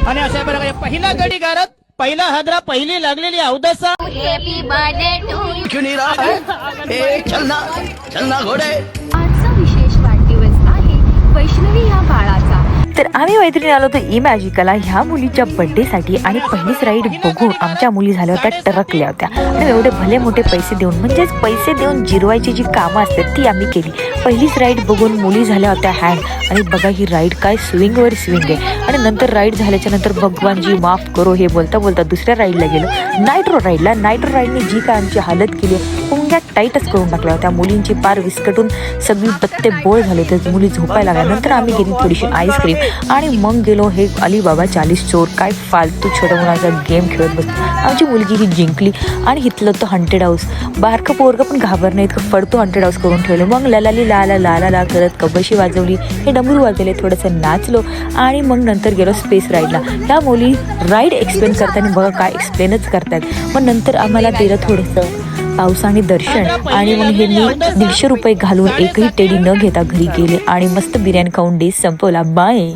आणि अशा प्रकारे पहिला गडी गारत, पहिला हादरा, पहिली लागलेली अवदसा. Happy birthday to you. क्यों नहीं रहा है चलना चलना घोड़े. आजचा विशेष वाढदिवस आहे वैष्णवी या बाळाचा. तर आम्ही मैत्रिणी आलो होतो इमॅजिकला ह्या मुलीच्या बर्थडेसाठी आणि पहिलीच राईड बघून आमच्या मुली झाल्या होत्या टरकल्या होत्या. आणि एवढे भले मोठे पैसे देऊन, म्हणजेच पैसे देऊन जिरवायची जी कामं असतात ती आम्ही केली. पहिलीच राईड बघून मुली झाल्या होत्या हँग. आणि बघा ही राईड काय स्विंगवर स्विंग आहे. आणि नंतर राईड झाल्याच्या नंतर भगवानजी माफ करो हे बोलता बोलता दुसऱ्या राईडला गेलो, नायट्रो राईडला. नायट्रो राईडने जी काय आमची हालत केली, पुंग्या टाईटच करून टाकल्या होत्या. मुलींची पार विस्कटून सगळी बत्ते बोळ झाले, तर मुली झोपायला लागल्या. नंतर आम्ही गेली थोडीशी आईस्क्रीम आणि मग गेलो हे अलिबाबा 40 चोर. काय फालतू छोट्या मुलाचा गेम खेळत बसतो. आमची मुलगी ही जिंकली. आणि हिथलं तो हंटेड हाऊस, बारकं पोरगं पण घाबर नाही इतकं फडतो हंटेड हाऊस करून ठेवलं. मग ललाली लाला लाला ला करत कबशी वाजवली, हे डमरू वाजवले, थोडंसं नाचलो. आणि मग नंतर गेलो स्पेस राईडला. त्या मुली राईड एक्सप्लेन करताना बघा काय एक्सप्लेनच करतात. मग नंतर आम्हाला दिलं थोडंसं पावसाने दर्शन. आणि मग हे मी 150 रुपये घालून एकही टेडी न घेता घरी गेले आणि मस्त बिर्याणी खाऊन डे संपवला. बाय.